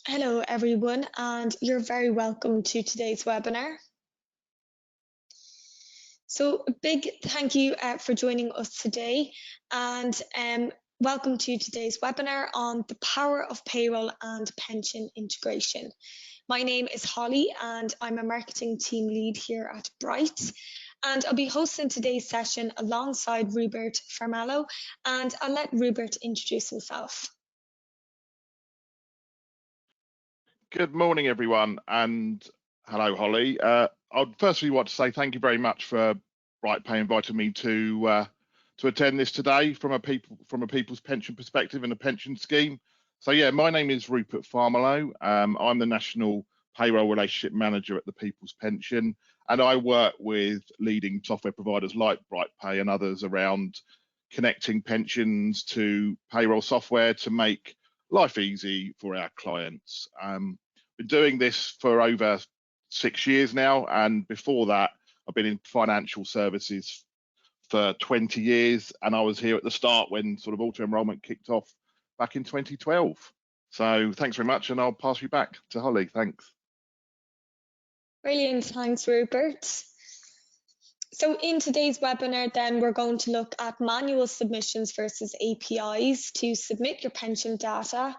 Hello, everyone, and you're very welcome to today's webinar. So, a big thank you for joining us today, and welcome to today's webinar on the power of payroll and pension integration. My name is Holly, and I'm a marketing team lead here at Bright. And I'll be hosting today's session alongside Rupert Farmello, and I'll let Rupert introduce himself. Good morning, everyone, and hello, Holly. I'd firstly want to say thank you very much for BrightPay inviting me to attend this today from a people's pension perspective and a pension scheme. So yeah, my name is Rupert Farmello. I'm the National Payroll Relationship Manager at the People's Pension, and I work with leading software providers like BrightPay and others around connecting pensions to payroll software to make life easy for our clients. Been doing this for over 6 years now, and before that I've been in financial services for 20 years, and I was here at the start when sort of auto enrollment kicked off back in 2012. So thanks very much, and I'll pass you back to Holly. Thanks. Brilliant, thanks Rupert. So in today's webinar, then we're going to look at manual submissions versus APIs to submit your pension data.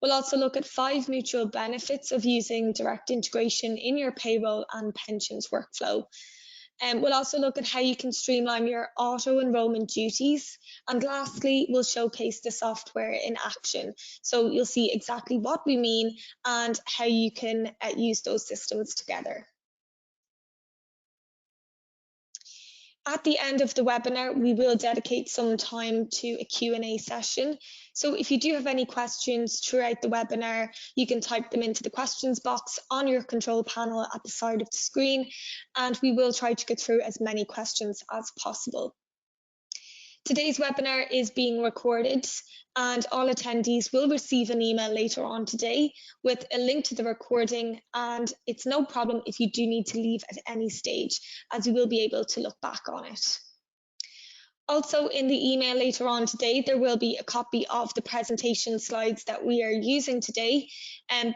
We'll also look at 5 mutual benefits of using direct integration in your payroll and pensions workflow. And we'll also look at how you can streamline your auto enrollment duties. And lastly, we'll showcase the software in action. So you'll see exactly what we mean and how you can use those systems together. At the end of the webinar, we will dedicate some time to a Q&A session. So if you do have any questions throughout the webinar, you can type them into the questions box on your control panel at the side of the screen, and we will try to get through as many questions as possible. Today's webinar is being recorded, and all attendees will receive an email later on today with a link to the recording, and it's no problem if you do need to leave at any stage, as you will be able to look back on it. Also in the email later on today, there will be a copy of the presentation slides that we are using today,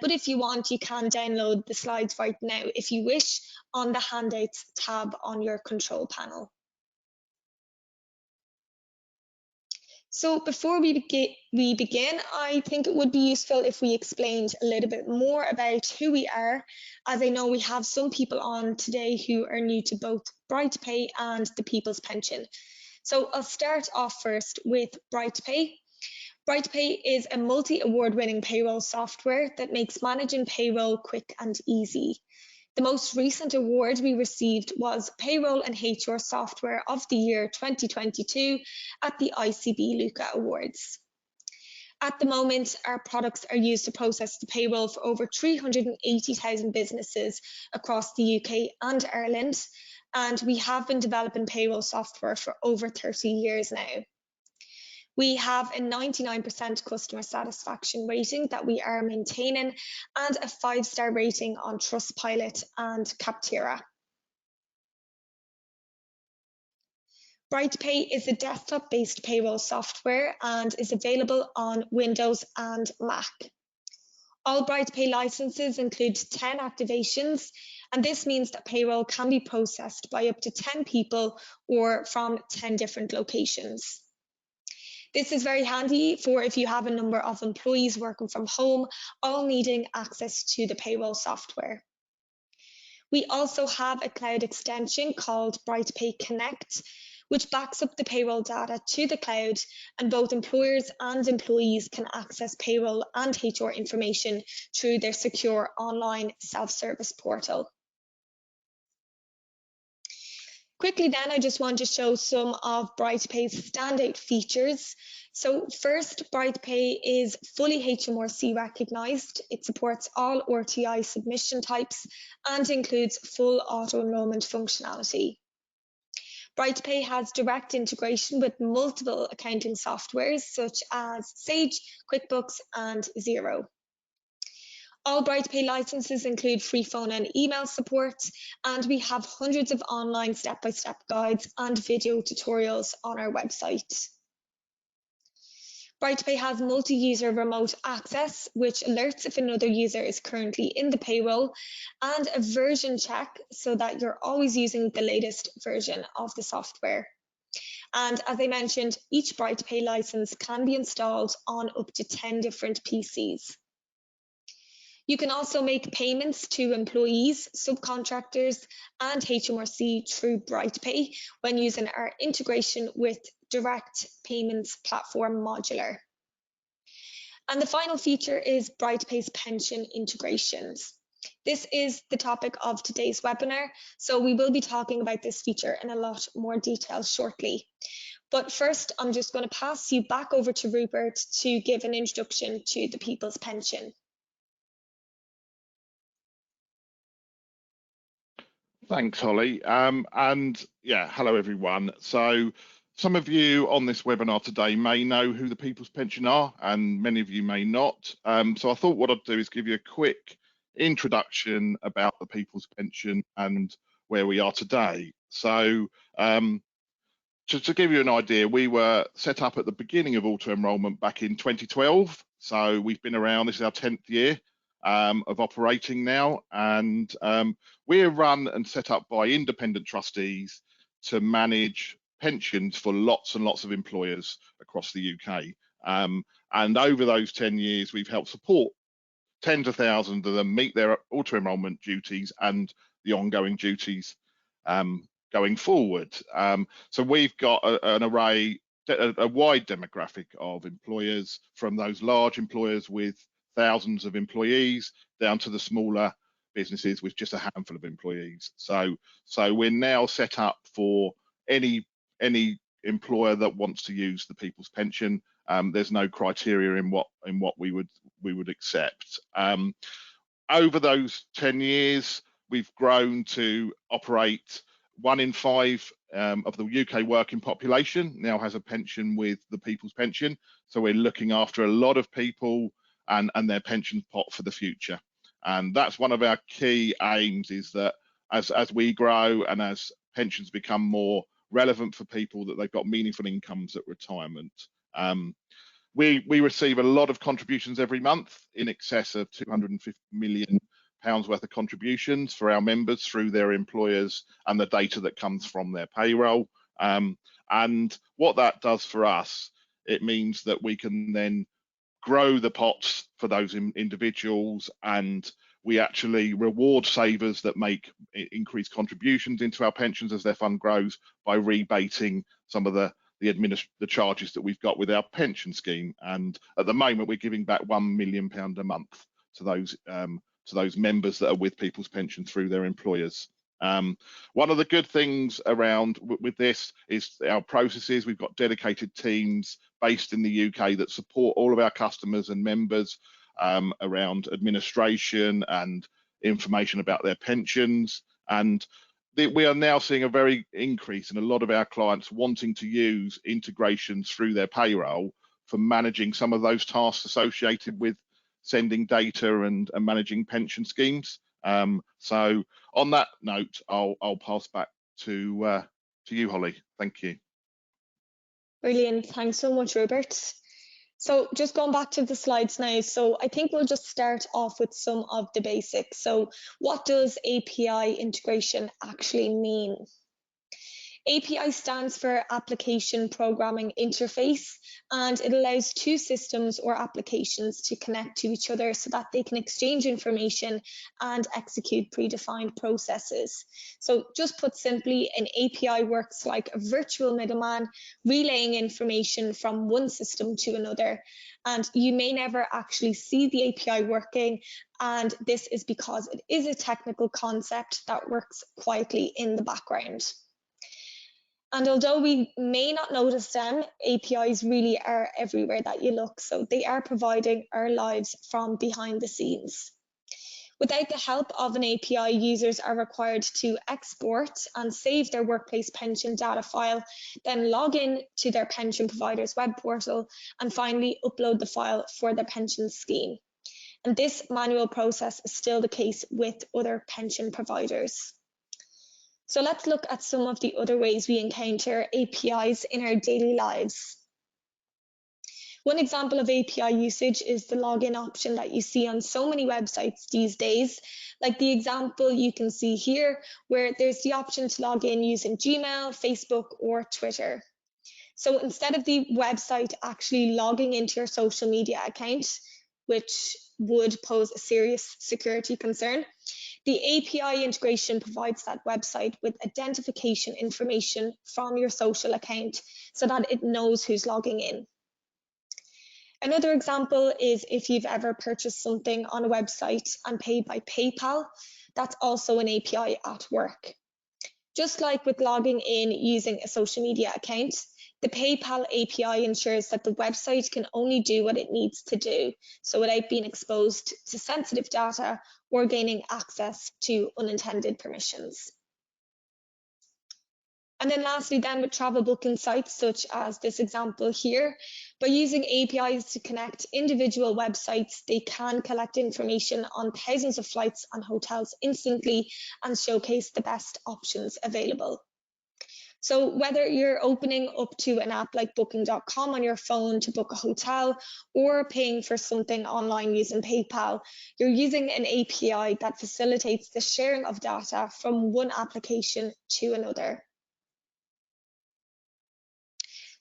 but if you want, you can download the slides right now if you wish on the handouts tab on your control panel. So before we begin, I think it would be useful if we explained a little bit more about who we are, as I know we have some people on today who are new to both BrightPay and the People's Pension. So I'll start off first with BrightPay. BrightPay is a multi-award winning payroll software that makes managing payroll quick and easy. The most recent award we received was Payroll and HR Software of the Year 2022 at the ICB Luca Awards. At the moment, our products are used to process the payroll for over 380,000 businesses across the UK and Ireland, and we have been developing payroll software for over 30 years now. We have a 99% customer satisfaction rating that we are maintaining and a 5-star rating on Trustpilot and Capterra. BrightPay is a desktop-based payroll software and is available on Windows and Mac. All BrightPay licenses include 10 activations, and this means that payroll can be processed by up to 10 people or from 10 different locations. This is very handy for if you have a number of employees working from home, all needing access to the payroll software. We also have a cloud extension called BrightPay Connect, which backs up the payroll data to the cloud, and both employers and employees can access payroll and HR information through their secure online self-service portal. Quickly then, I just want to show some of BrightPay's standout features. So first, BrightPay is fully HMRC recognised. It supports all RTI submission types and includes full auto-enrolment functionality. BrightPay has direct integration with multiple accounting softwares such as Sage, QuickBooks and Xero. All BrightPay licenses include free phone and email support, and we have hundreds of online step-by-step guides and video tutorials on our website. BrightPay has multi-user remote access, which alerts if another user is currently in the payroll, and a version check so that you're always using the latest version of the software. And as I mentioned, each BrightPay license can be installed on up to 10 different PCs. You can also make payments to employees, subcontractors, and HMRC through BrightPay when using our integration with Direct Payments Platform Modular. And the final feature is BrightPay's pension integrations. This is the topic of today's webinar, so we will be talking about this feature in a lot more detail shortly. But first, I'm just going to pass you back over to Rupert to give an introduction to the People's Pension. Thanks, Holly. And yeah, hello everyone. So some of you on this webinar today may know who the People's Pension are, and many of you may not. So I thought what I'd do is give you a quick introduction about the People's Pension and where we are today. So to give you an idea, we were set up at the beginning of auto enrolment back in 2012. So we've been around, this is our 10th year of operating now. And we're run and set up by independent trustees to manage pensions for lots and lots of employers across the UK. And over those 10 years, we've helped support tens of thousands of them meet their auto enrolment duties and the ongoing duties going forward. So we've got an array, a wide demographic of employers, from those large employers with thousands of employees down to the smaller businesses with just a handful of employees. So we're now set up for any employer that wants to use the People's Pension. There's no criteria in what we would accept. Over those 10 years, we've grown to operate 1 in 5 of the UK working population now has a pension with the People's Pension. So we're looking after a lot of people and their pension pot for the future. And that's one of our key aims, is that as we grow and as pensions become more relevant for people, that they've got meaningful incomes at retirement. We receive a lot of contributions every month, in excess of £250 million worth of contributions for our members through their employers and the data that comes from their payroll. And what that does for us, it means that we can then grow the pots for those individuals, and we actually reward savers that make increased contributions into our pensions as their fund grows by rebating some of the charges that we've got with our pension scheme. And at the moment, we're giving back £1 million a month to those members that are with People's Pension through their employers. One of the good things around with this is our processes. We've got dedicated teams based in the UK that support all of our customers and members around administration and information about their pensions. And we are now seeing a very increase in a lot of our clients wanting to use integrations through their payroll for managing some of those tasks associated with sending data and managing pension schemes. So on that note, I'll pass back to you, Holly. Thank you. Brilliant. Thanks so much, Rupert. So just going back to the slides now, so I think we'll just start off with some of the basics. So what does API integration actually mean? API stands for Application Programming Interface, and it allows two systems or applications to connect to each other so that they can exchange information and execute predefined processes. So just put simply, an API works like a virtual middleman, relaying information from one system to another. And you may never actually see the API working, and this is because it is a technical concept that works quietly in the background. And although we may not notice them, APIs really are everywhere that you look. So they are providing our lives from behind the scenes. Without the help of an API, users are required to export and save their workplace pension data file, then log in to their pension provider's web portal, and finally upload the file for their pension scheme. And this manual process is still the case with other pension providers. So let's look at some of the other ways we encounter APIs in our daily lives. One example of API usage is the login option that you see on so many websites these days, like the example you can see here, where there's the option to log in using Gmail, Facebook, or Twitter. So instead of the website actually logging into your social media account, which would pose a serious security concern, the API integration provides that website with identification information from your social account so that it knows who's logging in. Another example is if you've ever purchased something on a website and paid by PayPal, that's also an API at work. Just like with logging in using a social media account, the PayPal API ensures that the website can only do what it needs to do, so without being exposed to sensitive data or gaining access to unintended permissions. And then lastly, then with travel booking sites such as this example here, by using APIs to connect individual websites, they can collect information on thousands of flights and hotels instantly and showcase the best options available. So whether you're opening up to an app like booking.com on your phone to book a hotel or paying for something online using PayPal, you're using an API that facilitates the sharing of data from one application to another.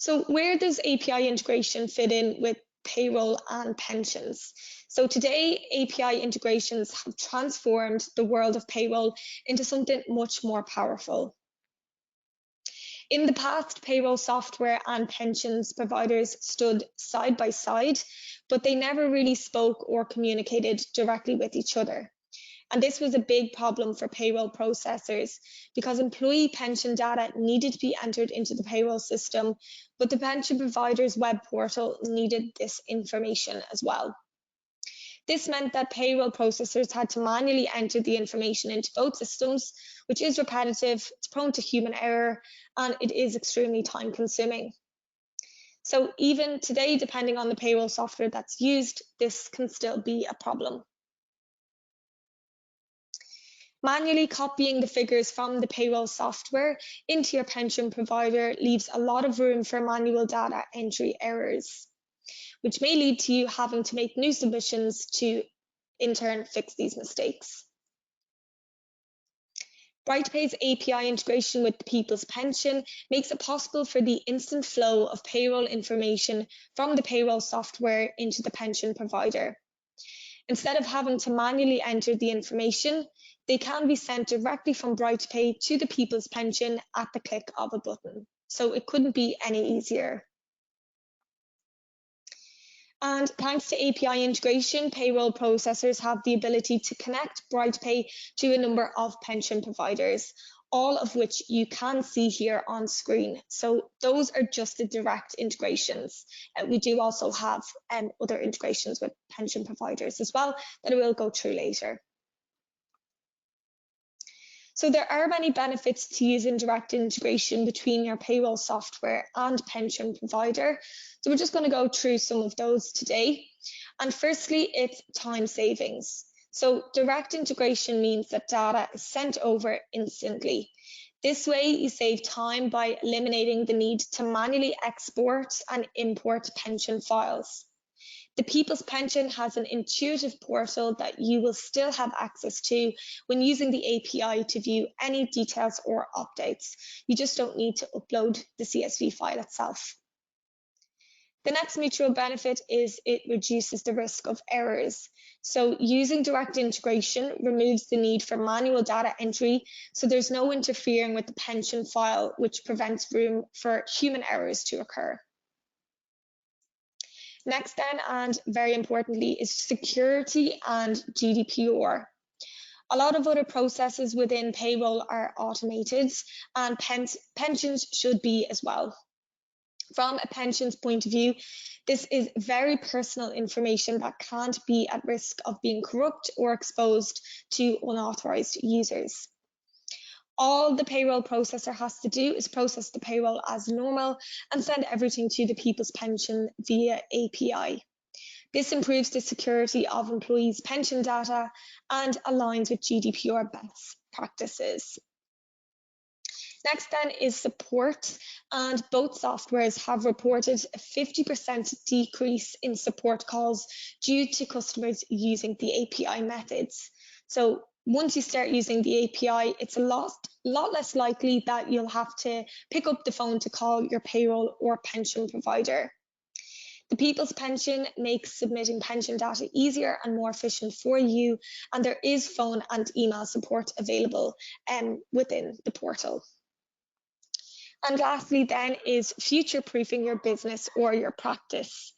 So where does API integration fit in with payroll and pensions? So today, API integrations have transformed the world of payroll into something much more powerful. In the past, payroll software and pensions providers stood side by side, but they never really spoke or communicated directly with each other. And this was a big problem for payroll processors because employee pension data needed to be entered into the payroll system, but the pension provider's web portal needed this information as well. This meant that payroll processors had to manually enter the information into both systems, which is repetitive, it's prone to human error, and it is extremely time consuming. So even today, depending on the payroll software that's used, this can still be a problem. Manually copying the figures from the payroll software into your pension provider leaves a lot of room for manual data entry errors, which may lead to you having to make new submissions to in turn fix these mistakes. BrightPay's API integration with the People's Pension makes it possible for the instant flow of payroll information from the payroll software into the pension provider. Instead of having to manually enter the information, they can be sent directly from BrightPay to the People's Pension at the click of a button. So it couldn't be any easier. And thanks to API integration, payroll processors have the ability to connect BrightPay to a number of pension providers, all of which you can see here on screen. So those are just the direct integrations. We do also have other integrations with pension providers as well that I will go through later. So there are many benefits to using direct integration between your payroll software and pension provider. So we're just going to go through some of those today. And firstly, it's time savings. So direct integration means that data is sent over instantly. This way you save time by eliminating the need to manually export and import pension files. The People's Pension has an intuitive portal that you will still have access to when using the API to view any details or updates. You just don't need to upload the CSV file itself. The next mutual benefit is it reduces the risk of errors. So using direct integration removes the need for manual data entry, so there's no interfering with the pension file, which prevents room for human errors to occur. Next then, and very importantly, is security and GDPR. A lot of other processes within payroll are automated, and pensions should be as well. From a pensions point of view, this is very personal information that can't be at risk of being corrupt or exposed to unauthorized users. All the payroll processor has to do is process the payroll as normal and send everything to the People's Pension via API. This improves the security of employees' pension data and aligns with GDPR best practices. Next then is support, and both softwares have reported a 50% decrease in support calls due to customers using the API methods. So once you start using the API, it's a lot less likely that you'll have to pick up the phone to call your payroll or pension provider. The People's Pension makes submitting pension data easier and more efficient for you, and there is phone and email support available within the portal. And lastly then is future-proofing your business or your practice.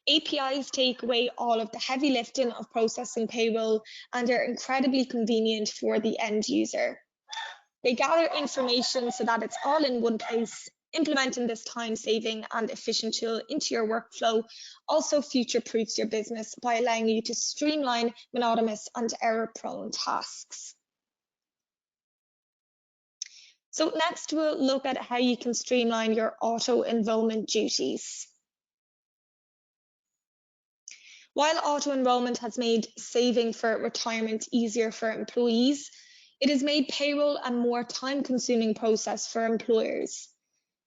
APIs take away all of the heavy lifting of processing payroll and are incredibly convenient for the end user. They gather information so that it's all in one place. Implementing this time-saving and efficient tool into your workflow also future-proofs your business by allowing you to streamline monotonous and error-prone tasks. So next we'll look at how you can streamline your auto-enrollment duties. While auto-enrollment has made saving for retirement easier for employees, it has made payroll a more time-consuming process for employers.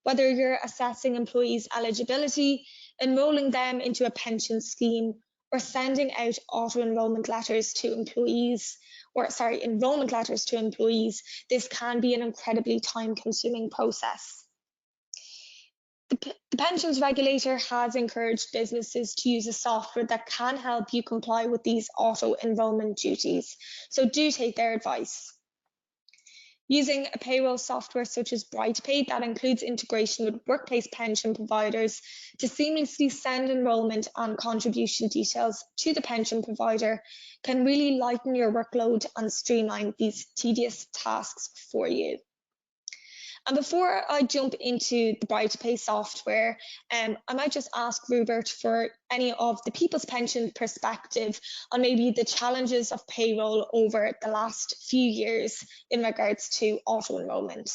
Whether you're assessing employees' eligibility, enrolling them into a pension scheme, or sending out enrollment letters to employees, this can be an incredibly time-consuming process. The pensions regulator has encouraged businesses to use a software that can help you comply with these auto-enrollment duties, so do take their advice. Using a payroll software such as BrightPay that includes integration with workplace pension providers to seamlessly send enrolment and contribution details to the pension provider can really lighten your workload and streamline these tedious tasks for you. And before I jump into the BrightPay software, I might just ask Rupert for any of the People's Pension perspective on maybe the challenges of payroll over the last few years in regards to auto-enrollment.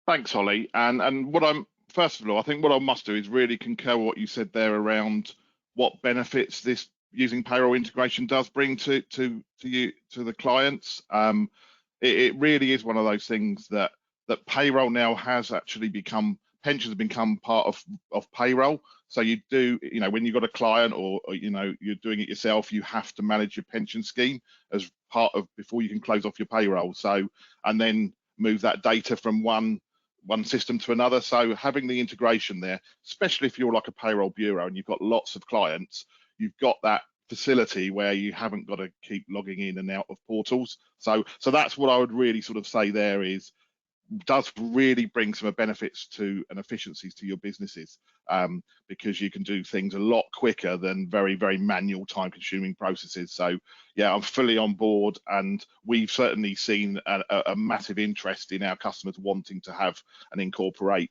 Thanks, Holly. And first of all, I think what I must do is really concur with what you said there around what benefits this using payroll integration does bring to the clients. It really is one of those things that payroll now has actually become, pensions have become part of payroll. So you do, when you've got a client or you're doing it yourself, you have to manage your pension scheme as part of before you can close off your payroll. So, and then move that data from one system to another. So having the integration there, especially if you're like a payroll bureau and you've got lots of clients, you've got that facility where you haven't got to keep logging in and out of portals. So that's what I would really sort of say there is, does really bring some benefits to and efficiencies to your businesses, because you can do things a lot quicker than very, very manual time-consuming processes. So yeah, I'm fully on board, and we've certainly seen a massive interest in our customers wanting to have and incorporate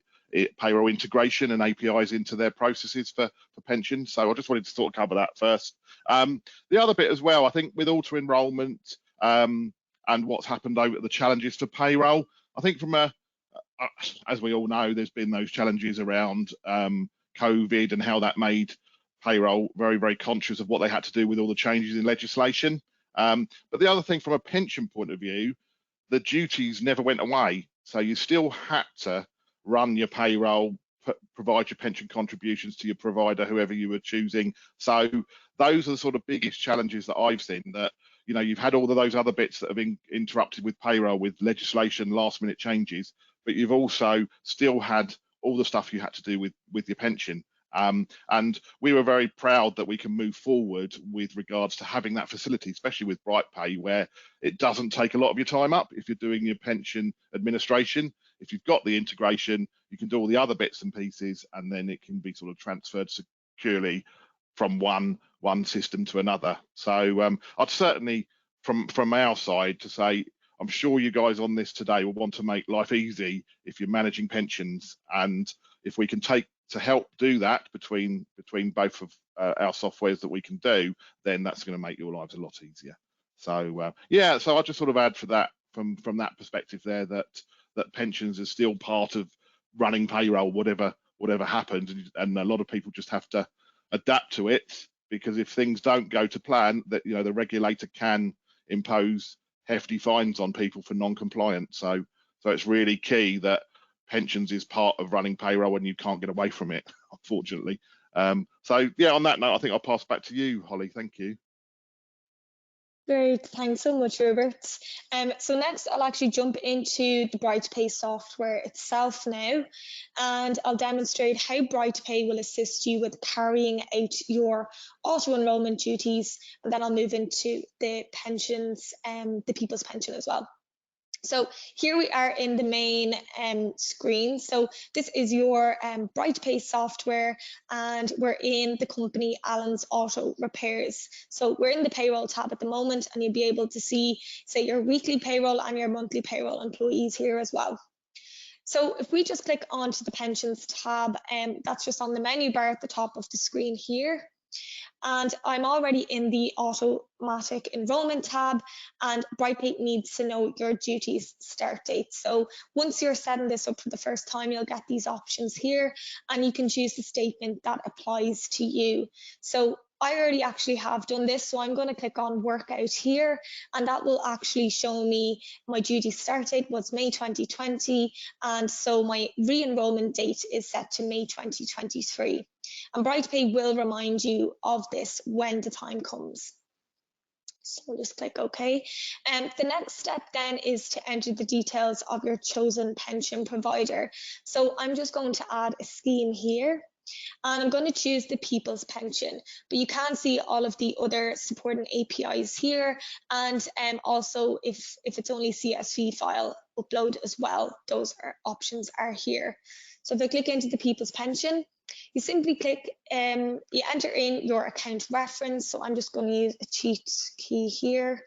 payroll integration and APIs into their processes for pensions. So I just wanted to sort of cover that first. The other bit as well, I think with auto enrolment and what's happened over the challenges for payroll, I think from as we all know, there's been those challenges around COVID and how that made payroll very, very conscious of what they had to do with all the changes in legislation. But the other thing from a pension point of view, the duties never went away. So you still had to run your payroll, provide your pension contributions to your provider, whoever you were choosing. So those are the sort of biggest challenges that I've seen, that you've had all of those other bits that have been interrupted with payroll, with legislation, last minute changes, but you've also still had all the stuff you had to do with your pension. And we were very proud that we can move forward with regards to having that facility, especially with BrightPay, where it doesn't take a lot of your time up if you're doing your pension administration. If you've got the integration, you can do all the other bits and pieces, and then it can be sort of transferred securely from one system to another. So I'd certainly, from our side, to say, I'm sure you guys on this today will want to make life easy if you're managing pensions, and if we can take to help do that between both of our softwares that we can do, then that's going to make your lives a lot easier. So yeah, so I'll just sort of add for that from that perspective there, that pensions is still part of running payroll, whatever happens, and a lot of people just have to adapt to it, because if things don't go to plan, that the regulator can impose hefty fines on people for non-compliance. So it's really key that pensions is part of running payroll and you can't get away from it, unfortunately. So yeah, on that note, I think I'll pass back to you, Holly. Thank you. Great, thanks so much, Robert. So next I'll actually jump into the BrightPay software itself now, and I'll demonstrate how BrightPay will assist you with carrying out your auto-enrollment duties, and then I'll move into the pensions, the people's pension as well. So here we are in the main screen. So this is your BrightPay software, and we're in the company Allen's Auto Repairs. So we're in the payroll tab at the moment, and you'll be able to see, say, your weekly payroll and your monthly payroll employees here as well. So if we just click onto the pensions tab, that's just on the menu bar at the top of the screen here. And I'm already in the automatic enrollment tab, and BrightPay needs to know your duties start date. So once you're setting this up for the first time, you'll get these options here, and you can choose the statement that applies to you. So I already actually have done this, so I'm going to click on workout here, and that will actually show me my duty start date was May 2020, and so my re-enrollment date is set to May 2023. And BrightPay will remind you of this when the time comes. So we'll just click OK. The next step then is to enter the details of your chosen pension provider. So I'm just going to add a scheme here, and I'm going to choose the People's Pension, but you can see all of the other supporting APIs here, and also if it's only CSV file upload as well, those options are here. So if I click into the People's Pension, you simply click, you enter in your account reference. So I'm just going to use a cheat key here,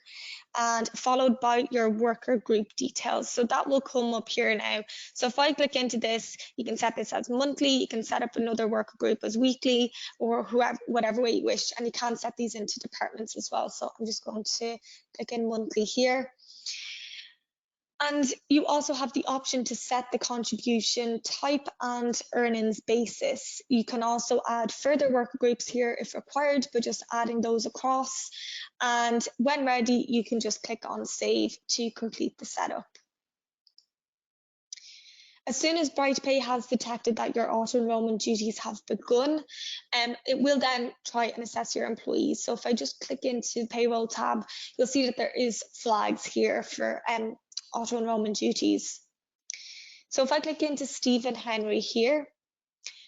and followed by your worker group details. So that will come up here now. So if I click into this, you can set this as monthly, you can set up another worker group as weekly, or whatever way you wish, and you can set these into departments as well. So I'm just going to click in monthly here. And you also have the option to set the contribution type and earnings basis. You can also add further worker groups here if required, but just adding those across. And when ready, you can just click on save to complete the setup. As soon as BrightPay has detected that your auto-enrollment duties have begun, it will then try and assess your employees. So if I just click into the payroll tab, you'll see that there is flags here for auto-enrollment duties. So if I click into Stephen Henry here,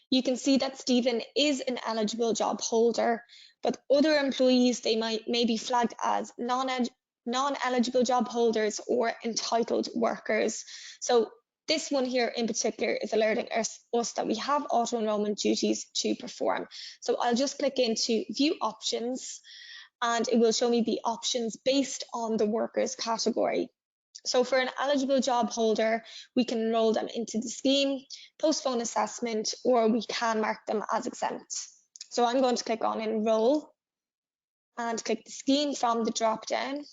you can see that Stephen is an eligible job holder, but other employees, they may be flagged as non-eligible job holders or entitled workers. So this one here in particular is alerting us that we have auto-enrollment duties to perform. So I'll just click into view options, and it will show me the options based on the workers category. So for an eligible job holder, we can enroll them into the scheme, postpone assessment, or we can mark them as exempt. So I'm going to click on enroll and click the scheme from the drop down,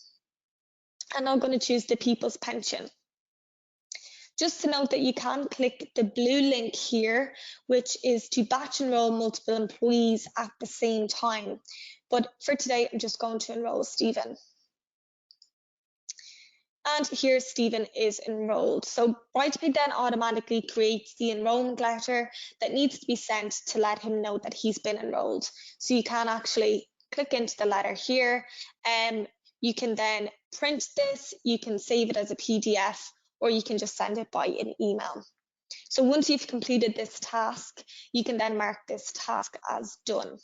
and I'm going to choose the People's Pension. Just to note that you can click the blue link here, which is to batch enroll multiple employees at the same time. But for today, I'm just going to enroll Stephen. And here Stephen is enrolled. So BrightPay then automatically creates the enrollment letter that needs to be sent to let him know that he's been enrolled. So you can actually click into the letter here, and you can then print this, you can save it as a PDF, or you can just send it by an email. So once you've completed this task, you can then mark this task as done.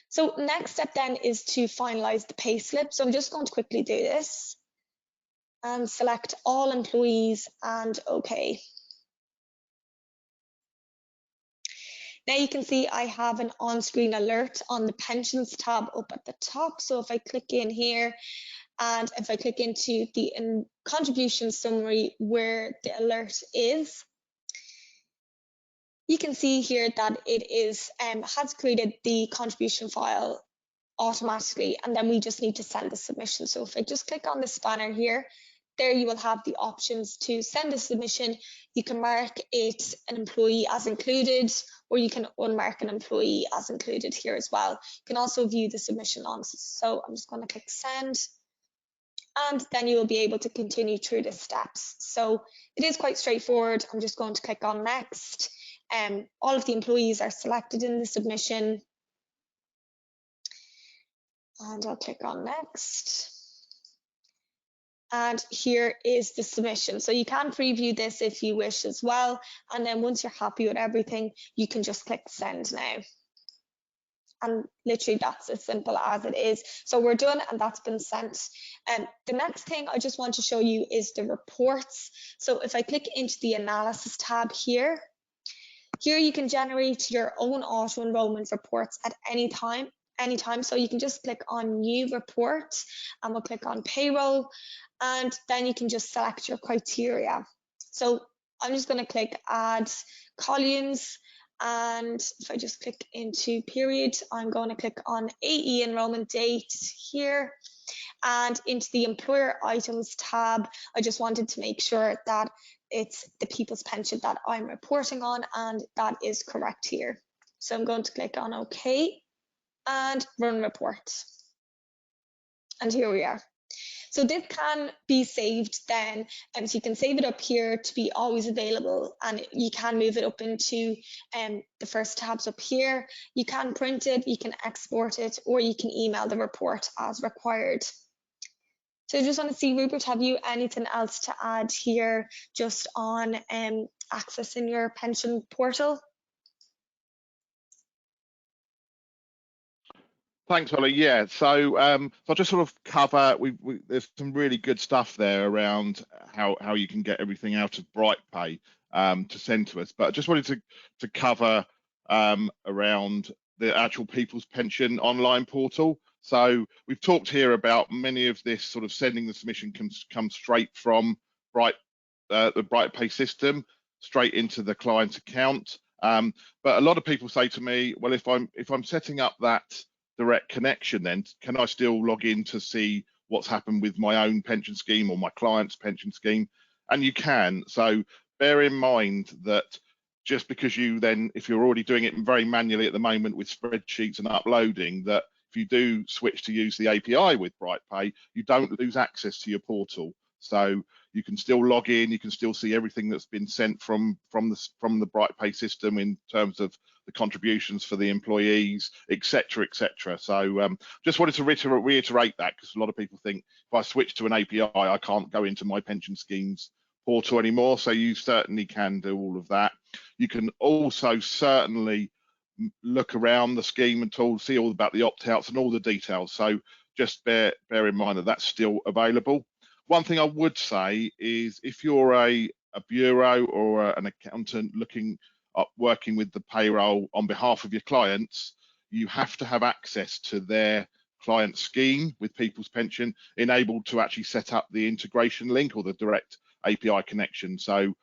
So next step then is to finalize the payslip. So I'm just going to quickly do this and select all employees and OK. Now you can see I have an on-screen alert on the pensions tab up at the top. So if I click in here, and if I click into the contribution summary where the alert is, you can see here that it is has created the contribution file automatically, and then we just need to send the submission. So if I just click on this banner here, there you will have the options to send a submission. You can mark it an employee as included, or you can unmark an employee as included here as well. You can also view the submission answers. So I'm just going to click send. and then you will be able to continue through the steps. So it is quite straightforward. I'm just going to click on next. All of the employees are selected in the submission, and I'll click on next. And here is the submission. So you can preview this if you wish as well. And then once you're happy with everything, you can just click send now. And literally that's as simple as it is. So we're done, and that's been sent. The next thing I just want to show you is the reports. So if I click into the analysis tab here you can generate your own auto enrollment reports at any time. So you can just click on new report, and we'll click on payroll, and then you can just select your criteria. So I'm just going to click add columns, and if I just click into period, I'm going to click on AE enrollment date here, and into the employer items tab, I just wanted to make sure that it's the people's pension that I'm reporting on, and that is correct here. So I'm going to click on OK and run report. And here we are. So this can be saved then, and so you can save it up here to be always available, and you can move it up into the first tabs up here. You can print it, you can export it, or you can email the report as required. So I just want to see, Rupert, have you anything else to add here just on accessing your pension portal? Thanks, Holly. Yeah, so I'll just sort of cover. There's some really good stuff there around how you can get everything out of BrightPay to send to us. But I just wanted to cover around the actual People's Pension online portal. So we've talked here about many of this sort of sending the submission can come straight from the BrightPay system straight into the client's account. But a lot of people say to me, well, if I'm setting up that direct connection, then can I still log in to see what's happened with my own pension scheme or my client's pension scheme? And you can. So bear in mind that just because you then, if you're already doing it very manually at the moment with spreadsheets and uploading, that if you do switch to use the API with BrightPay, you don't lose access to your portal. So you can still log in, you can still see everything that's been sent from the BrightPay system in terms of the contributions for the employees, etc., etc. So just wanted to reiterate that, because a lot of people think if I switch to an API, I can't go into my pension schemes portal anymore. So you certainly can do all of that. You can also certainly look around the scheme and see all about the opt-outs and all the details. So just bear in mind that that's still available. One thing I would say is if you're a bureau or an accountant working with the payroll on behalf of your clients, you have to have access to their client scheme with People's Pension enabled to actually set up the integration link or the direct API connection. So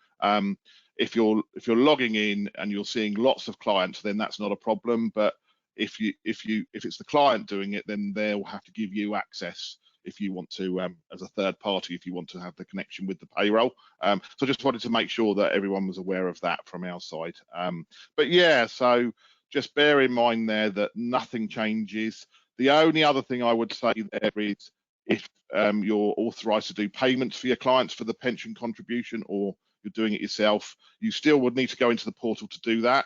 if you're logging in and you're seeing lots of clients, then that's not a problem. But if it's the client doing it, then they'll have to give you access if you want to, as a third party, if you want to have the connection with the payroll. So just wanted to make sure that everyone was aware of that from our side. But yeah, so just bear in mind there that nothing changes. The only other thing I would say there is if you're authorised to do payments for your clients for the pension contribution, or you're doing it yourself, you still would need to go into the portal to do that.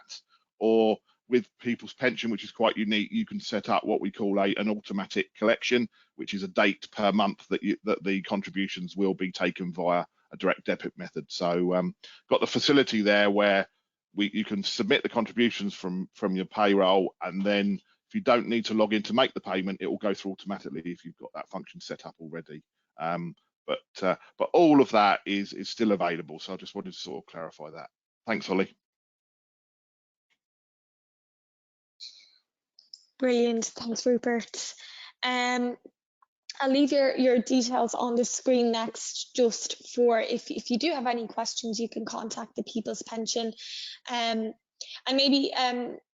Or with People's Pension, which is quite unique, you can set up what we call an automatic collection, which is a date per month that the contributions will be taken via a direct debit method. So got the facility there where you can submit the contributions from your payroll, and then if you don't need to log in to make the payment, it will go through automatically if you've got that function set up already. But all of that is still available. So I just wanted to sort of clarify that. Thanks, Holly. Brilliant, thanks, Rupert. I'll leave your details on the screen next, just for if you do have any questions, you can contact the People's Pension. And maybe,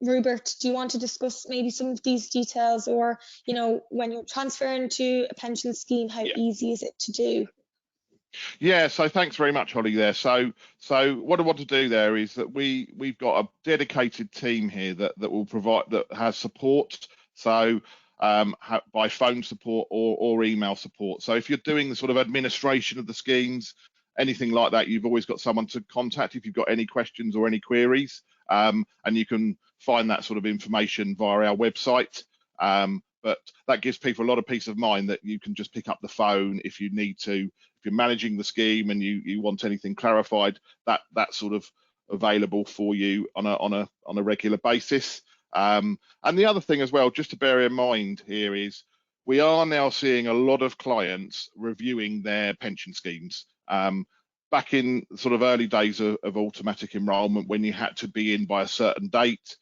Rupert, do you want to discuss maybe some of these details, or, you know, when you're transferring to a pension scheme, how easy is it to do? Yeah, so thanks very much, Holly, there. So what I want to do there is that we've got a dedicated team here that will provide, that has support. So by phone support or email support. So if you're doing the sort of administration of the schemes, anything like that, you've always got someone to contact if you've got any questions or any queries, and you can find that sort of information via our website. But that gives people a lot of peace of mind that you can just pick up the phone if you need to. If you're managing the scheme and you want anything clarified, that's sort of available for you on a regular basis. And the other thing as well, just to bear in mind here, is we are now seeing a lot of clients reviewing their pension schemes. Back in sort of early days of automatic enrolment, when you had to be in by a certain date,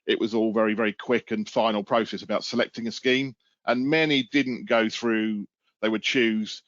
it was all very, very quick and final process about selecting a scheme, and many didn't go through. They would choose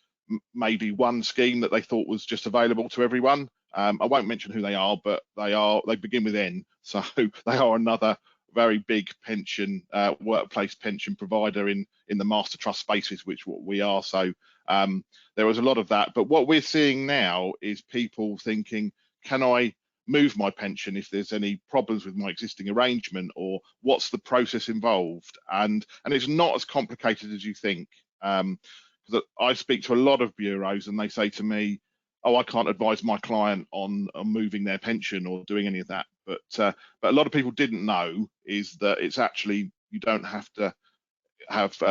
maybe one scheme that they thought was just available to everyone. I won't mention who they are, but they begin with N, so they are another very big pension workplace pension provider in the master trust spaces, which what we are. So there was a lot of that, but what we're seeing now is people thinking, can I move my pension if there's any problems with my existing arrangement, or what's the process involved? And it's not as complicated as you think. I speak to a lot of bureaus and they say to me, oh, I can't advise my client on moving their pension or doing any of that. But a lot of people didn't know is that it's actually, you don't have to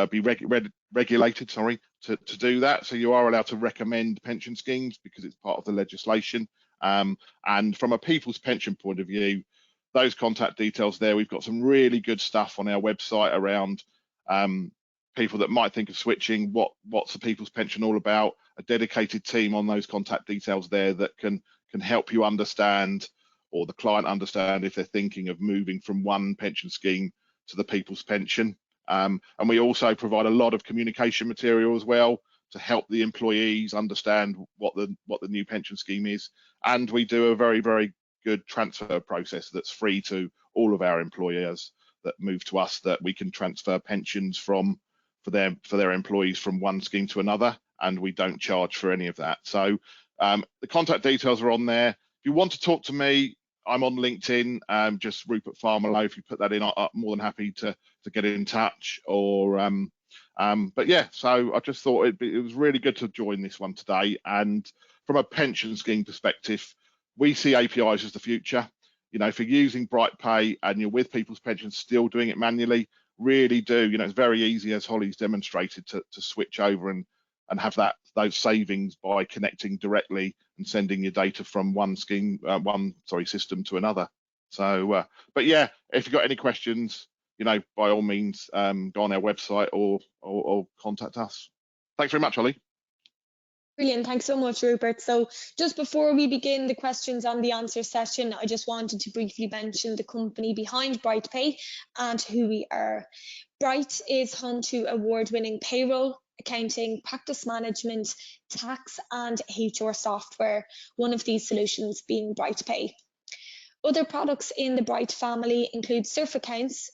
be regulated, sorry, to do that. So you are allowed to recommend pension schemes because it's part of the legislation. And from a people's pension point of view, those contact details there, we've got some really good stuff on our website around people that might think of switching. What's the people's pension all about? A dedicated team on those contact details there that can help you understand, or the client understand, if they're thinking of moving from one pension scheme to the people's pension. And we also provide a lot of communication material as well to help the employees understand what the new pension scheme is. And we do a very, very good transfer process that's free to all of our employers that move to us, that we can transfer pensions for their employees from one scheme to another, and we don't charge for any of that. So the contact details are on there. If you want to talk to me, I'm on LinkedIn, just Rupert Farmerlow. If you put that in, I'm more than happy to get in touch. Or but yeah, so I just thought it was really good to join this one today. And from a pension scheme perspective, we see APIs as the future. You know, if you're using BrightPay and you're with people's pensions still doing it manually, really do. You know, it's very easy, as Holly's demonstrated, to switch over and have those savings by connecting directly and sending your data from one system to another. So, but yeah, if you've got any questions, you know, by all means, go on our website or contact us. Thanks very much, Holly. Brilliant, thanks so much, Rupert. So just before we begin the questions and the answer session, I just wanted to briefly mention the company behind BrightPay and who we are. Bright is home to award-winning payroll, accounting, practice management, tax and HR software, one of these solutions being BrightPay. Other products in the Bright family include Surf Accounts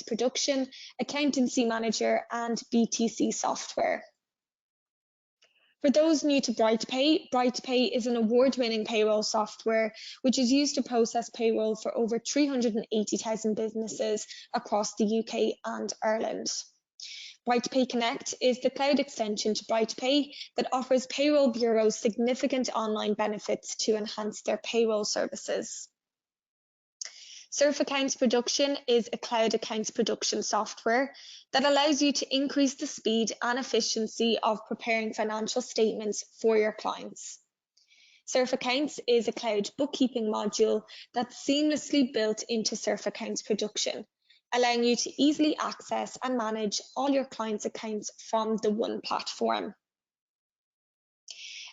Production, Accountancy Manager and BTC software. For those new to BrightPay, BrightPay is an award-winning payroll software which is used to process payroll for over 380,000 businesses across the UK and Ireland. BrightPay Connect is the cloud extension to BrightPay that offers payroll bureaus significant online benefits to enhance their payroll services. Surf Accounts Production is a cloud accounts production software that allows you to increase the speed and efficiency of preparing financial statements for your clients. Surf Accounts is a cloud bookkeeping module that's seamlessly built into Surf Accounts Production, allowing you to easily access and manage all your clients' accounts from the one platform.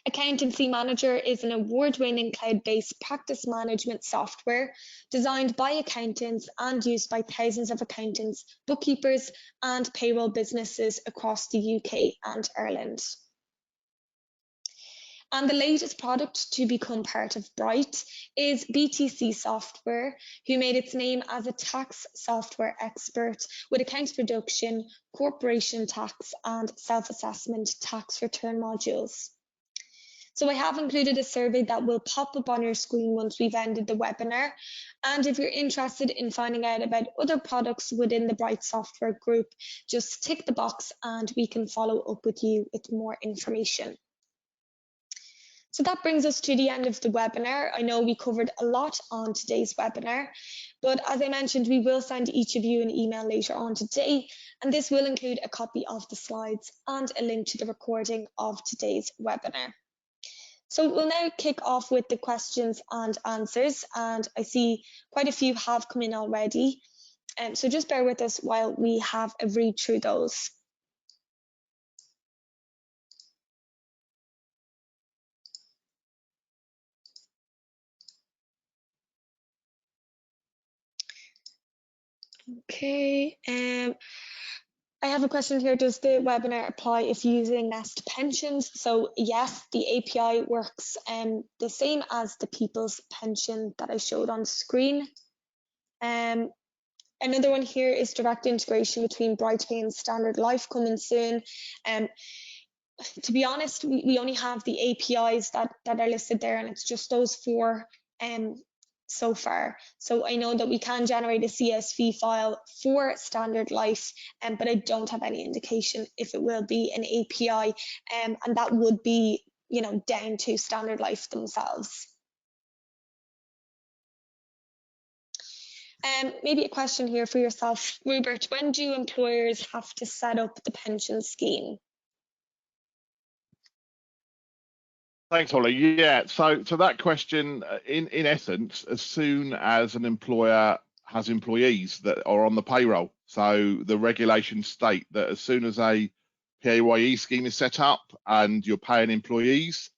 Accountancy Manager is an award-winning cloud-based practice management software designed by accountants and used by thousands of accountants, bookkeepers and payroll businesses across the UK and Ireland. And the latest product to become part of Bright is BTC Software, who made its name as a tax software expert with accounts production, corporation tax and self-assessment tax return modules. So I have included a survey that will pop up on your screen once we've ended the webinar. And if you're interested in finding out about other products within the Bright Software group, just tick the box and we can follow up with you with more information. So that brings us to the end of the webinar. I know we covered a lot on today's webinar, but as I mentioned, we will send each of you an email later on today, and this will include a copy of the slides and a link to the recording of today's webinar. So we'll now kick off with the questions and answers, and I see quite a few have come in already. So just bear with us while we have a read through those. Okay, I have a question here. Does the webinar apply if using Nest Pensions? So yes, the API works the same as the People's Pension that I showed on screen. Another one here is direct integration between BrightPay and Standard Life coming soon. To be honest, we only have the APIs that are listed there, and it's just those four so far. So I know that we can generate a CSV file for Standard Life, but I don't have any indication if it will be an API, and that would be, down to Standard Life themselves. Maybe a question here for yourself, Rupert. When do employers have to set up the pension scheme? Thanks, Holly. Yeah, so that question, in essence, as soon as an employer has employees that are on the payroll. So the regulations state that as soon as a PAYE scheme is set up and you're paying employees,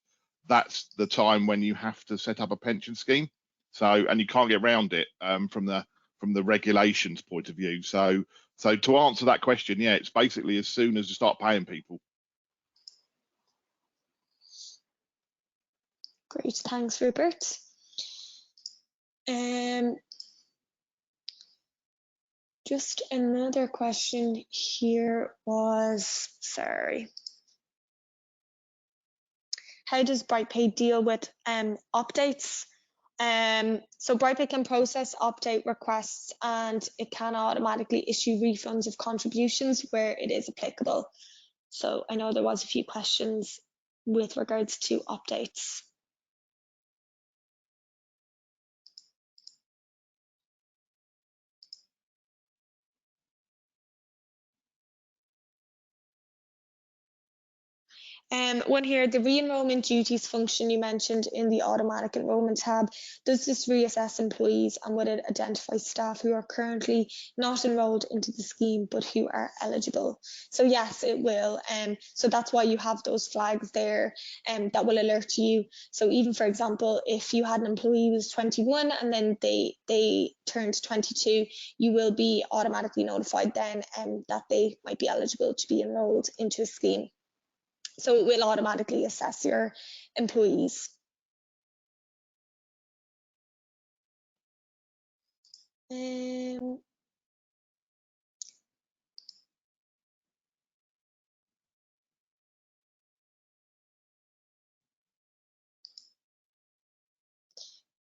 that's the time when you have to set up a pension scheme. So, and you can't get around it from the regulations point of view. So to answer that question, yeah, it's basically as soon as you start paying people. Great, thanks, Rupert. Just another question here was, sorry. How does BrightPay deal with updates? So BrightPay can process opt-out requests, and it can automatically issue refunds of contributions where it is applicable. So I know there was a few questions with regards to updates. One here, the re-enrollment duties function you mentioned in the automatic enrollment tab, does this reassess employees and would it identify staff who are currently not enrolled into the scheme but who are eligible? So yes, it will. So that's why you have those flags there that will alert you. So even, for example, if you had an employee who was 21 and then they turned 22, you will be automatically notified then that they might be eligible to be enrolled into a scheme. So it will automatically assess your employees.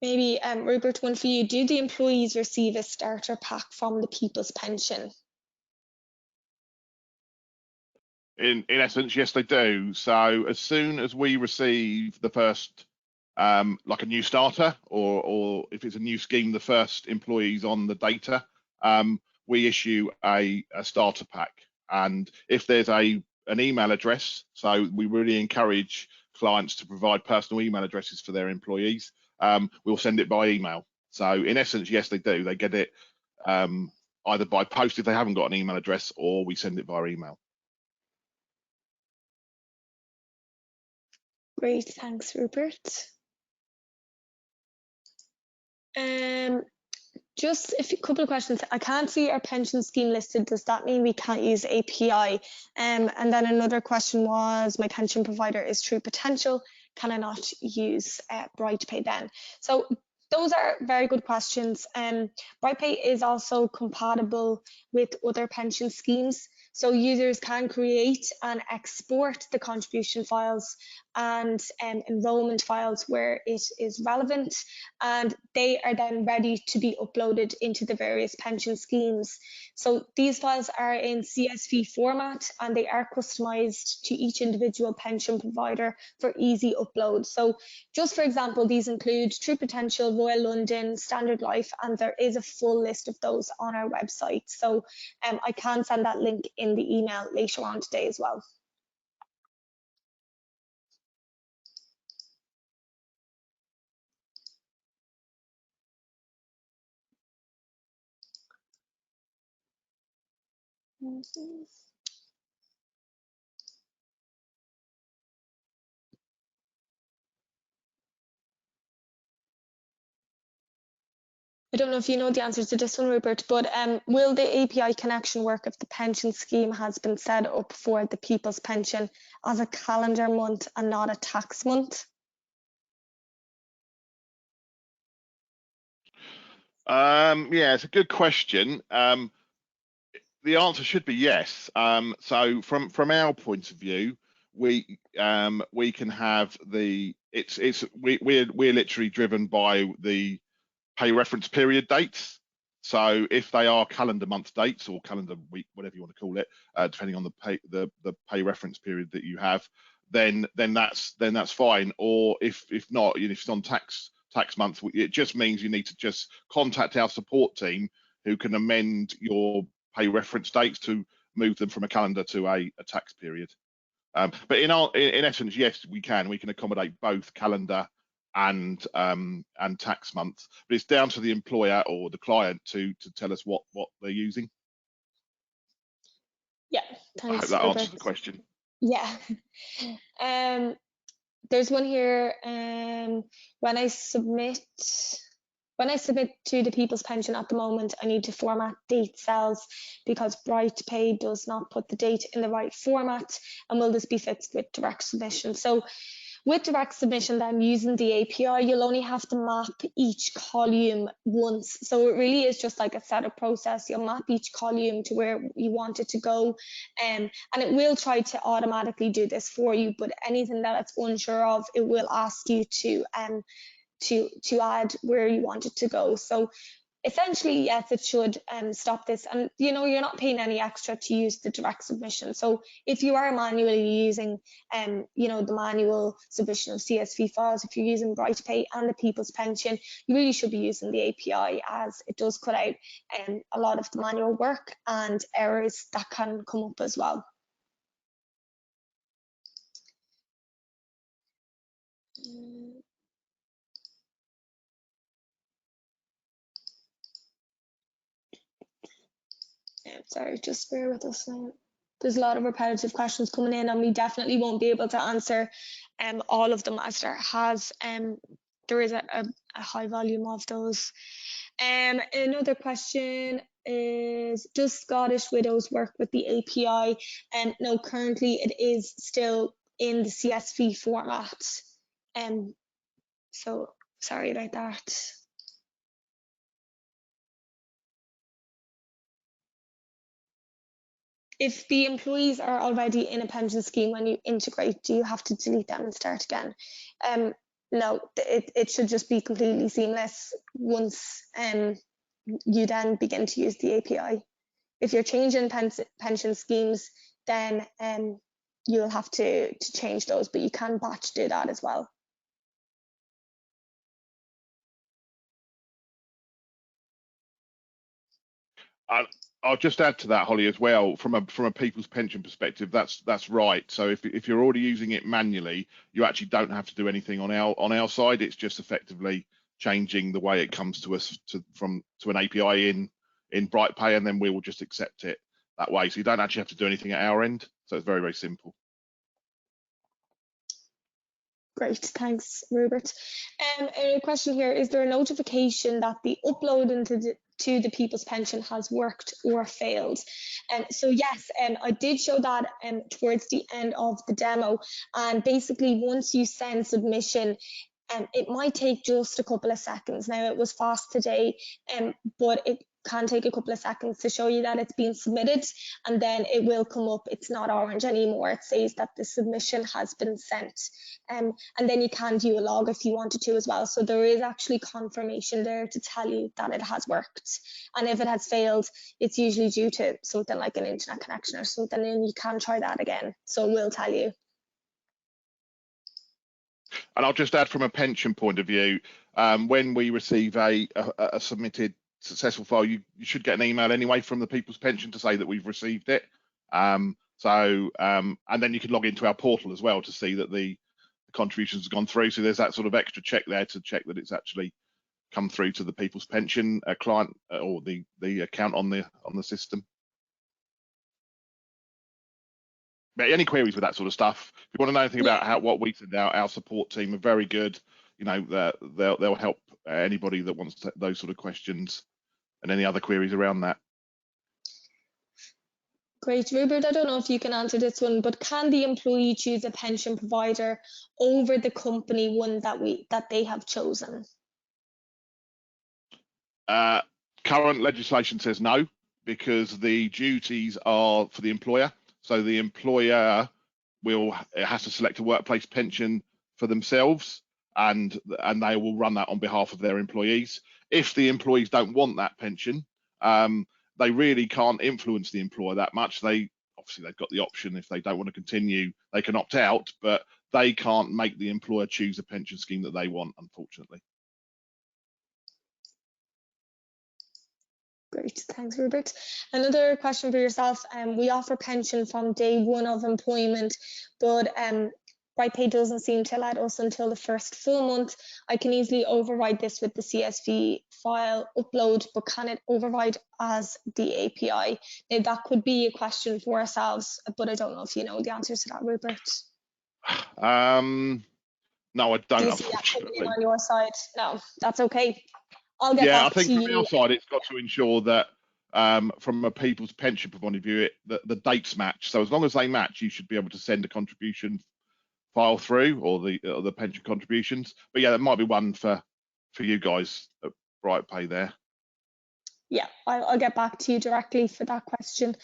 Maybe, Rupert, one for you. Do the employees receive a starter pack from the People's Pension? In essence, yes, they do. So as soon as we receive the first, like a new starter, or if it's a new scheme, the first employees on the data, we issue a starter pack. And if there's an email address, so we really encourage clients to provide personal email addresses for their employees, we'll send it by email. So in essence, yes, they do. They get it either by post if they haven't got an email address, or we send it via email. Great, thanks, Rupert. Just a couple of questions. I can't see our pension scheme listed. Does that mean we can't use API? And then another question was, my pension provider is True Potential. Can I not use BrightPay then? So those are very good questions. BrightPay is also compatible with other pension schemes. So users can create and export the contribution files and enrolment files where it is relevant, and they are then ready to be uploaded into the various pension schemes. So these files are in CSV format and they are customized to each individual pension provider for easy upload. So just for example, these include True Potential, Royal London, Standard Life, and there is a full list of those on our website. So I can send that link in the email later on today as well. I don't know if you know the answer to this one, Rupert, but will the API connection work if the pension scheme has been set up for the people's pension as a calendar month and not a tax month? Yeah, it's a good question. The answer should be yes. So from our point of view, we can have we're literally driven by the pay reference period dates. So if they are calendar month dates or calendar week, whatever you want to call it, depending on the pay reference period that you have, then that's fine. Or if not, if it's on tax month, it just means you need to just contact our support team who can amend your pay reference dates to move them from a calendar to a tax period. But in essence, yes, we can accommodate both calendar and tax months, but it's down to the employer or the client to tell us what they're using. Yeah, thanks, I hope that Rupert. answers the question. Yeah. There's one here. When I submit to the people's pension at the moment, I need to format date cells because BrightPay does not put the date in the right format. And will this be fixed with direct submission? So with direct submission, then using the API, you'll only have to map each column once. So it really is just like a setup process. You'll map each column to where you want it to go. And it will try to automatically do this for you, but anything that it's unsure of, it will ask you to add where you want it to go. So essentially, yes, it should stop this. And you're not paying any extra to use the direct submission. So if you are manually using the manual submission of CSV files, if you're using BrightPay and the people's pension, you really should be using the API, as it does cut out a lot of the manual work and errors that can come up as well. Sorry, just bear with us now. There's a lot of repetitive questions coming in, and we definitely won't be able to answer all of them, as there is a high volume of those. Another question is, does Scottish Widows work with the API? No, currently it is still in the CSV format. So sorry about that. If the employees are already in a pension scheme, when you integrate, do you have to delete them and start again? No, it should just be completely seamless once you then begin to use the API. If you're changing pension schemes, then you'll have to change those, but you can batch do that as well. I'll just add to that, Holly, as well. From a people's pension perspective, that's right. So if you're already using it manually, you actually don't have to do anything on our side. It's just effectively changing the way it comes to us to an API in BrightPay, and then we will just accept it that way. So you don't actually have to do anything at our end. So it's very, very simple. Great, thanks, Rupert. A question here: is there a notification that the upload to the people's pension has worked or failed? So yes, I did show that towards the end of the demo, and basically once you send submission, it might take just a couple of seconds. Now, it was fast today, but can take a couple of seconds to show you that it's been submitted, and then it will come up. It's not orange anymore. It says that the submission has been sent. And then you can view a log if you wanted to as well. So there is actually confirmation there to tell you that it has worked. And if it has failed, it's usually due to something like an internet connection or something, and you can try that again. So it will tell you. And I'll just add, from a pension point of view, when we receive a submitted successful file, you should get an email anyway from the People's Pension to say that we've received it. And then you can log into our portal as well to see that the contributions have gone through. So there's that sort of extra check there to check that it's actually come through to the People's Pension client or the account on the system. But any queries with that sort of stuff, if you want to know anything about what we send out, our support team are very good. You know, they'll help anybody that wants those sort of questions and any other queries around that. Great, Rupert, I don't know if you can answer this one, but can the employee choose a pension provider over the company one that they have chosen? Current legislation says no, because the duties are for the employer. So the employer has to select a workplace pension for themselves, and they will run that on behalf of their employees. If the employees don't want that pension, they really can't influence the employer that much. Obviously they've got the option, if they don't want to continue, they can opt out, but they can't make the employer choose a pension scheme that they want, unfortunately. Great, thanks, Rupert. Another question for yourself. We offer pension from day one of employment, but BrightPay doesn't seem to let us until the first full month. I can easily override this with the CSV file upload, but can it override as the API? Now, that could be a question for ourselves, but I don't know if you know the answers to that, Rupert. No, I don't. Do you see that coming in on your side? No, that's okay. I'll get back I think to from you. our side, it's got to ensure that from a people's pension point of view, the dates match. So as long as they match, you should be able to send a contribution file through, or the pension contributions. But yeah, that might be one for you guys at BrightPay there. Yeah, I'll get back to you directly for that question.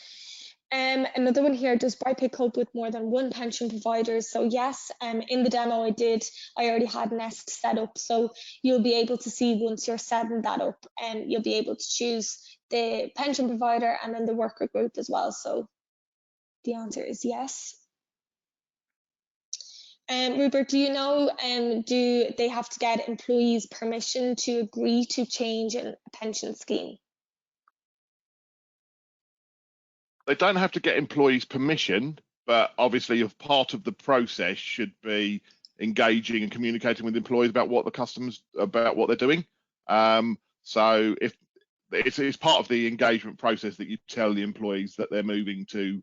Another one here, does BrightPay cope with more than one pension provider? So yes, in the demo I already had Nest set up, so you'll be able to see once you're setting that up, and you'll be able to choose the pension provider and then the worker group as well. So the answer is yes. Rupert, do you know, do they have to get employees' permission to agree to change a pension scheme? They don't have to get employees' permission, but obviously a part of the process should be engaging and communicating with employees about what they're doing. So if it's part of the engagement process that you tell the employees that they're moving to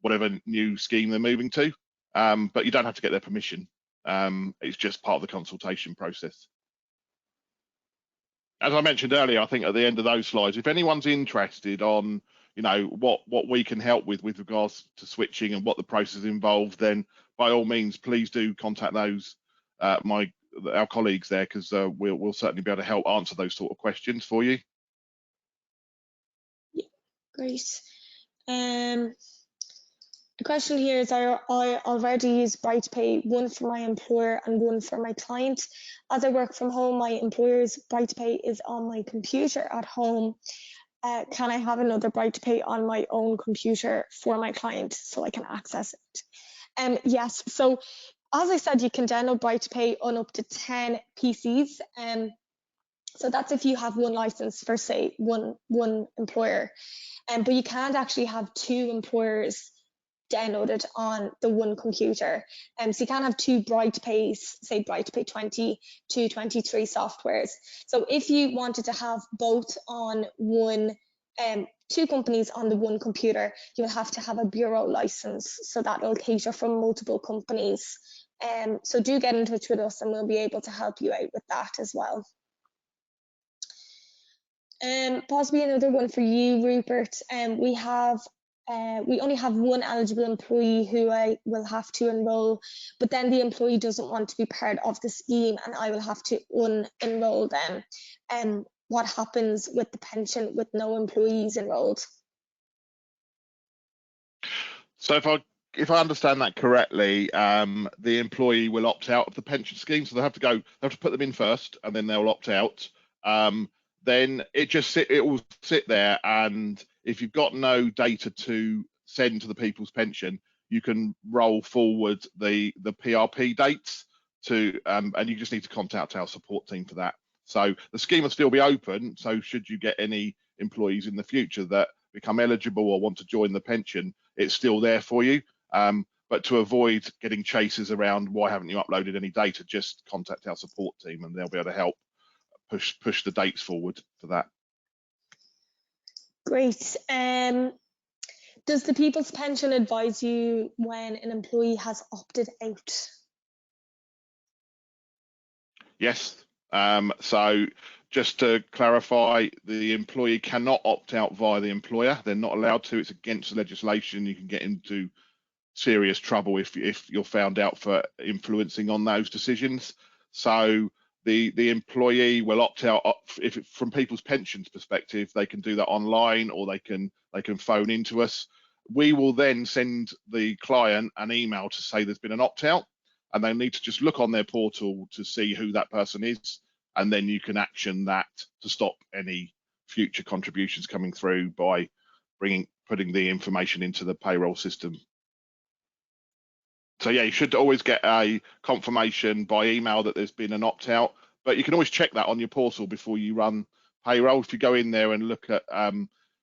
whatever new scheme they're moving to, but you don't have to get their permission. It's just part of the consultation process. As I mentioned earlier, I think at the end of those slides, if anyone's interested on what we can help with regards to switching and what the process involved, then by all means, please do contact those our colleagues there, because we'll certainly be able to help answer those sort of questions for you. Yeah, great. The question here is, I already use BrightPay, one for my employer and one for my client. As I work from home, my employer's BrightPay is on my computer at home. Can I have another BrightPay on my own computer for my client so I can access it? Yes, so as I said, you can download BrightPay on up to 10 PCs. So that's if you have one license for, say, one employer. But you can't actually have two employers downloaded on the one computer. So you can't have two BrightPays, say BrightPay 20 to 23 softwares. So if you wanted to have both on one, two companies on the one computer, you'll have to have a bureau license, so that will cater for multiple companies. So do get in touch with us and we'll be able to help you out with that as well. Possibly another one for you, Rupert. We only have one eligible employee who I will have to enroll, but then the employee doesn't want to be part of the scheme and I will have to unenroll them. what happens with the pension with no employees enrolled? So if I understand that correctly, the employee will opt out of the pension scheme, so they have to put them in first, and then they'll opt out. Then it will sit there, and if you've got no data to send to the people's pension, you can roll forward the PRP dates to, and you just need to contact our support team for that. So the scheme will still be open. So should you get any employees in the future that become eligible or want to join the pension, it's still there for you. But to avoid getting chases around why haven't you uploaded any data, just contact our support team and they'll be able to help push the dates forward for that. Great. Does the People's Pension advise you when an employee has opted out? Yes. So just to clarify, the employee cannot opt out via the employer. They're not allowed to. It's against the legislation. You can get into serious trouble if you're found out for influencing on those decisions. So the employee will opt out from People's Pensions perspective. They can do that online, or they can phone into us. We will then send the client an email to say there's been an opt out, and they need to just look on their portal to see who that person is, and then you can action that to stop any future contributions coming through by putting the information into the payroll system. So yeah, you should always get a confirmation by email that there's been an opt-out, but you can always check that on your portal before you run payroll. If you go in there and look at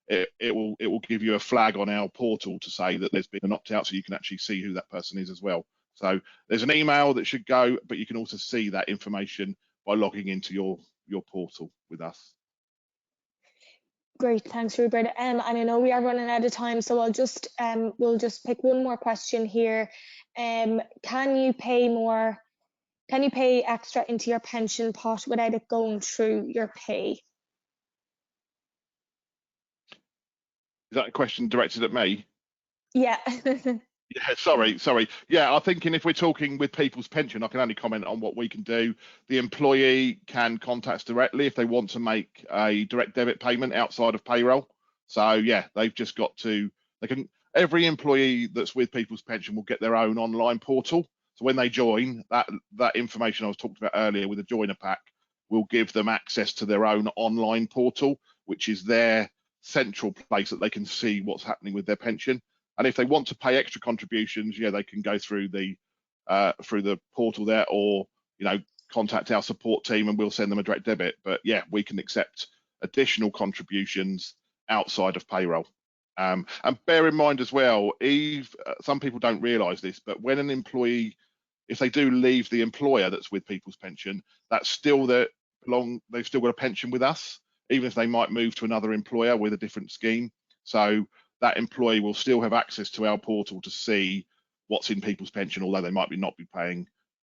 it will give you a flag on our portal to say that there's been an opt-out, so you can actually see who that person is as well. So there's an email that should go, but you can also see that information by logging into your portal with us. Great, thanks, Rupert. And I know we are running out of time, so we'll just pick one more question here. Can you pay extra into your pension pot without it going through your pay? Is that a question directed at me? Yeah. Yeah, sorry. Yeah, I'm thinking if we're talking with People's Pension, I can only comment on what we can do. The employee can contact us directly if they want to make a direct debit payment outside of payroll. So yeah, they've just got to, every employee that's with People's Pension will get their own online portal. So when they join, that information I was talking about earlier with the joiner pack will give them access to their own online portal, which is their central place that they can see what's happening with their pension. And if they want to pay extra contributions, yeah, they can go through the portal there, or contact our support team and we'll send them a direct debit. But yeah, we can accept additional contributions outside of payroll. And bear in mind as well, some people don't realise this, but when an employee, if they do leave the employer that's with People's Pension, that's still they've still got a pension with us, even if they might move to another employer with a different scheme. So that employee will still have access to our portal to see what's in People's Pension, although they might not be paying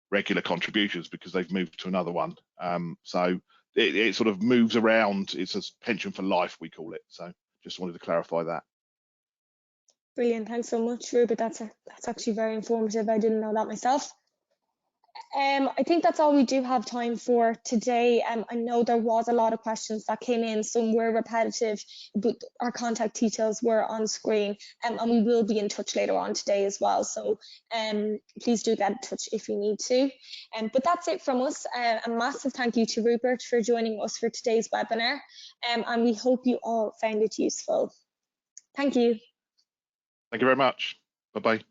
regular contributions because they've moved to another one. So it sort of moves around. It's a pension for life, we call it. So just wanted to clarify that. Brilliant, thanks so much, Rupert. That's actually very informative. I didn't know that myself. I think that's all we do have time for today. I know there was a lot of questions that came in. Some were repetitive, but our contact details were on screen, and we will be in touch later on today as well. So please do get in touch if you need to. But that's it from us. A massive thank you to Rupert for joining us for today's webinar, and we hope you all found it useful. Thank you. Thank you very much. Bye-bye.